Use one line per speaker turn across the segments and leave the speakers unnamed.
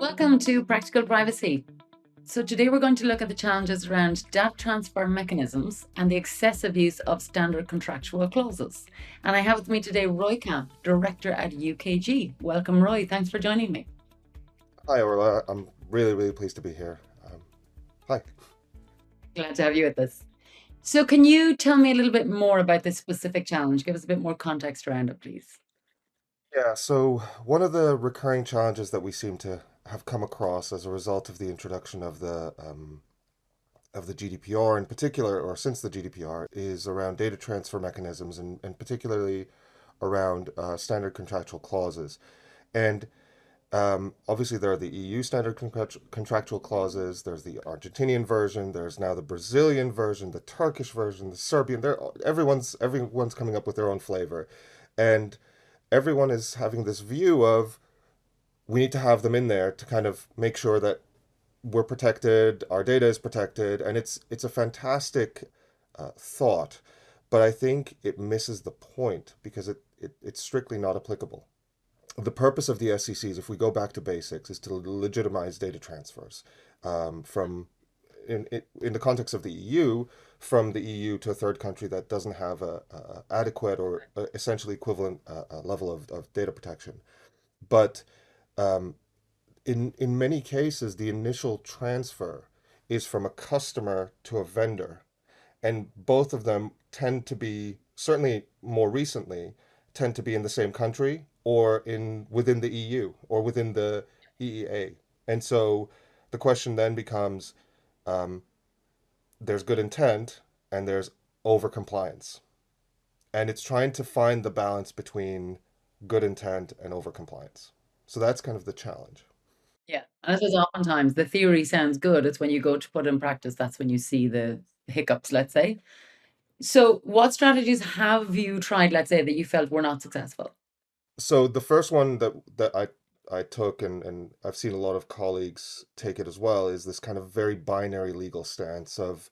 Welcome to Practical Privacy. So, today we're going to look at the challenges around data transfer mechanisms and the excessive use of standard contractual clauses. And I have with me today Roy Kamp, Director at UKG. Welcome, Roy. Thanks for joining me.
Hi, Orla. I'm really pleased to be here. Hi.
Glad to have you with us. So, can you tell me a little bit more about this specific challenge? Give us a bit more context around it, please.
Yeah, so one of the recurring challenges that we seem to have come across as a result of the introduction of the GDPR in particular, or since the GDPR, is around data transfer mechanisms and particularly around standard contractual clauses. And obviously, there are the EU standard contractual clauses. There's the Argentinian version. There's now the Brazilian version, the Turkish version, the Serbian. Everyone's coming up with their own flavor, and everyone is having this view of we need to have them in there to kind of make sure that we're protected, our data is protected, and it's a fantastic thought, but I think it misses the point because it's strictly not applicable. The purpose of the SCCs, if we go back to basics, is to legitimize data transfers from in the context of the EU, from the EU to a third country that doesn't have a adequate or essentially equivalent level of data protection. But um, in many cases, the initial transfer is from a customer to a vendor, and both of them tend to be, certainly more recently, tend to be in the same country or in within the EU or within the EEA. And so the question then becomes, um, there's good intent and there's over compliance. And it's trying to find the balance between good intent and over compliance. So that's kind of the challenge.
Yeah. And this is oftentimes the theory sounds good. It's when you go to put in practice, that's when you see the hiccups, let's say. So, what strategies have you tried, let's say, that you felt were not successful?
So the first one that I took, and I've seen a lot of colleagues take it as well, is this kind of very binary legal stance of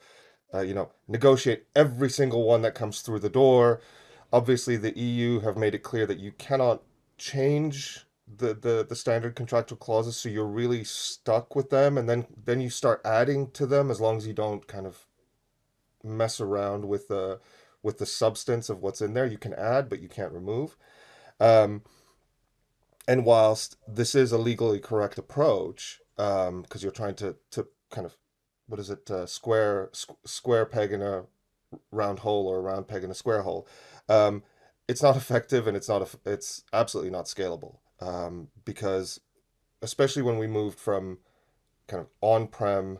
negotiate every single one that comes through the door. Obviously, the EU have made it clear that you cannot change the standard contractual clauses, so you're really stuck with them, and then you start adding to them as long as you don't kind of mess around with the substance of what's in there. You can add, but you can't remove. Um, and whilst this is a legally correct approach, because you're trying to kind of what is it, square peg in a round hole or a round peg in a square hole, um, it's not effective and it's absolutely not scalable, because especially when we moved from kind of on-prem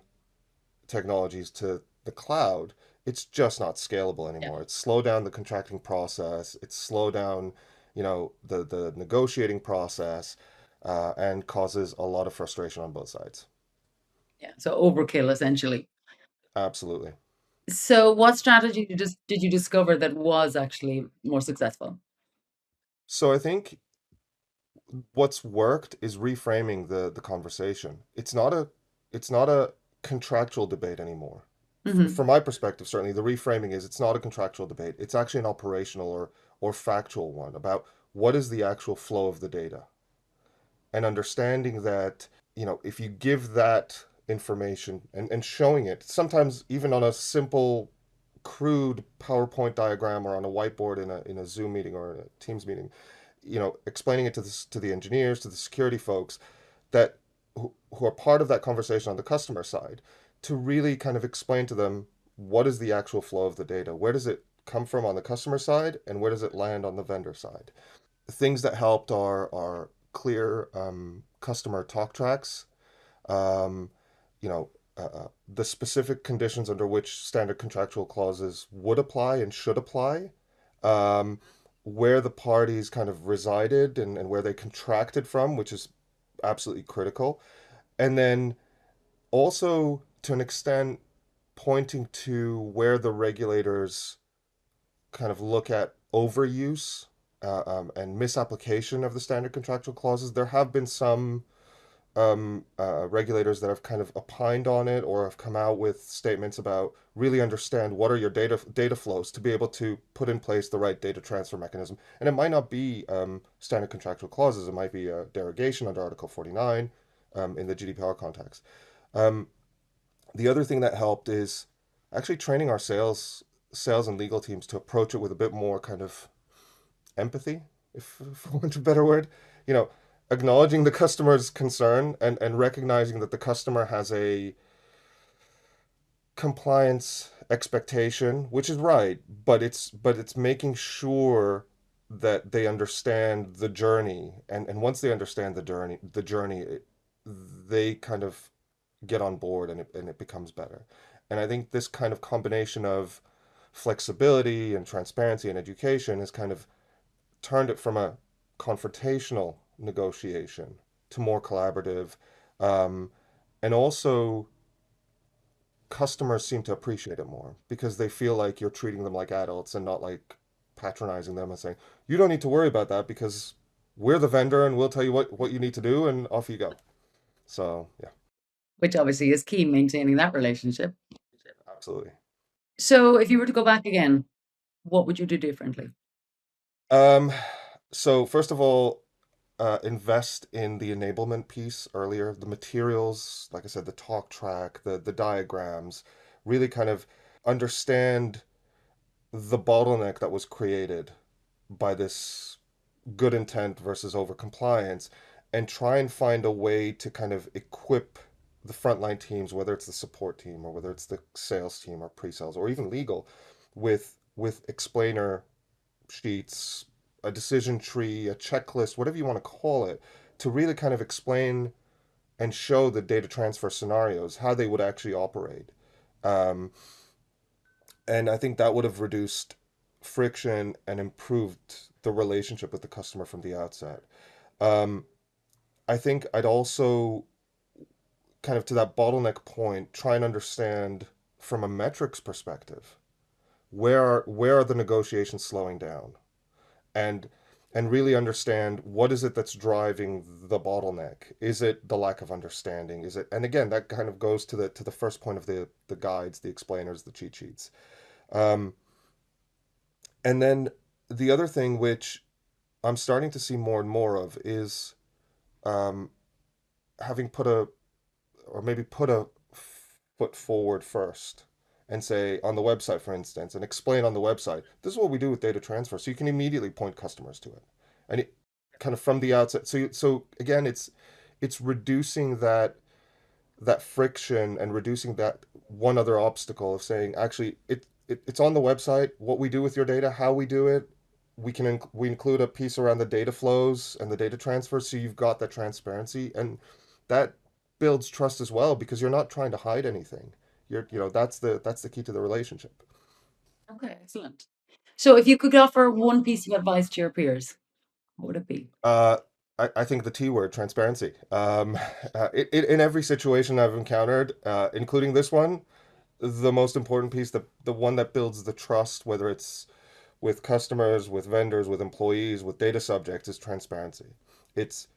technologies to the cloud, it's just not scalable
Yeah.
anymore. It's slow down the contracting process. It's slow down, the negotiating process, and causes a lot of frustration on both sides.
Yeah. So overkill essentially.
Absolutely.
So what strategy did you discover that was actually more successful?
So I think what's worked is reframing the conversation. It's not a contractual debate anymore.
Hmm.
From my perspective, certainly the reframing is it's not a contractual debate. It's actually an operational or factual one about what is the actual flow of the data, and understanding that, if you give that information and showing it, sometimes even on a simple, crude PowerPoint diagram or on a whiteboard in a Zoom meeting or a Teams meeting, explaining it to the engineers, to the security folks that who are part of that conversation on the customer side, to really kind of explain to them what is the actual flow of the data, where does it come from on the customer side, and where does it land on the vendor side. Things that helped are clear customer talk tracks, um, the specific conditions under which standard contractual clauses would apply and should apply, um, where the parties kind of resided and where they contracted from, which is absolutely critical. And then also, to an extent, pointing to where the regulators kind of look at overuse and misapplication of the standard contractual clauses. There have been some regulators that have kind of opined on it or have come out with statements about really understand what are your data flows to be able to put in place the right data transfer mechanism. And it might not be standard contractual clauses. It might be a derogation under Article 49. in the GDPR context. The other thing that helped is actually training our sales and legal teams to approach it with a bit more kind of empathy, if for want of a better word. You know, acknowledging the customer's concern and recognizing that the customer has a compliance expectation, which is right, but it's making sure that they understand the journey, and once they understand the journey, they kind of get on board, and it becomes better. And I think this kind of combination of flexibility and transparency and education has kind of turned it from a confrontational negotiation to more collaborative. And also, customers seem to appreciate it more because they feel like you're treating them like adults and not like patronizing them and saying, you don't need to worry about that because we're the vendor and we'll tell you what you need to do and off you go. So, yeah,
Which obviously is key, maintaining that relationship.
absolutely.
So if you were to go back again, what would you do differently?
So first of all, invest in the enablement piece earlier, the materials, like I said, the talk track, the diagrams, really kind of understand the bottleneck that was created by this good intent versus over compliance, and try and find a way to kind of equip the frontline teams, whether it's the support team or whether it's the sales team or pre-sales or even legal, with explainer sheets, a decision tree, a checklist, whatever you want to call it, to really kind of explain and show the data transfer scenarios, how they would actually operate. Um, and I think that would have reduced friction and improved the relationship with the customer from the outset. Um, I think I'd also kind of to that bottleneck point, try and understand from a metrics perspective, where are the negotiations slowing down? and and really understand what is it that's driving the bottleneck. Is it the lack of understanding? Is it, and again, that kind of goes to the first point of the guides, the explainers, the cheat sheets. Um, and then the other thing which I'm starting to see more and more of is um, having put a foot forward first and say on the website, for instance, and explain on the website, this is what we do with data transfer. So you can immediately point customers to it. And it kind of from the outset. So again, it's reducing that friction and reducing that one other obstacle of saying, actually, it's on the website, what we do with your data, how we do it. We include a piece around the data flows and the data transfer, so you've got that transparency, and that builds trust as well because you're not trying to hide anything. That's the key to the relationship.
Okay, excellent. So if you could offer one piece of advice to your peers, what would it be?
Uh, I think the T word, transparency. In every situation I've encountered, including this one, the most important piece, the one that builds the trust, whether it's with customers, with vendors, with employees, with data subjects, is transparency. It's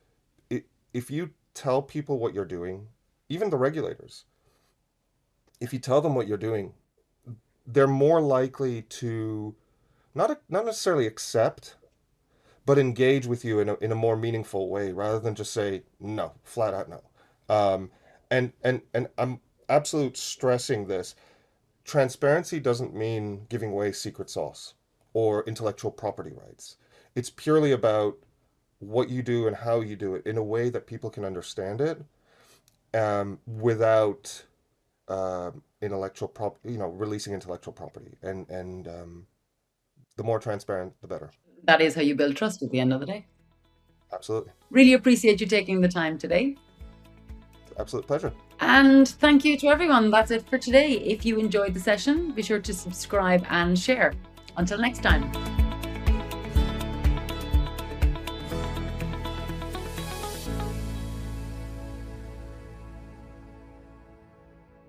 if you tell people what you're doing, even the regulators, if you tell them what you're doing, they're more likely to not necessarily accept, but engage with you in a more meaningful way rather than just say no, flat out no. And I'm absolute stressing this. Transparency doesn't mean giving away secret sauce or intellectual property rights. It's purely about what you do and how you do it in a way that people can understand it, without releasing intellectual property. And the more transparent, the better.
That is how you build trust at the end of the day.
Absolutely.
Really appreciate you taking the time today.
Absolute pleasure.
And thank you to everyone. That's it for today. If you enjoyed the session, be sure to subscribe and share. Until next time.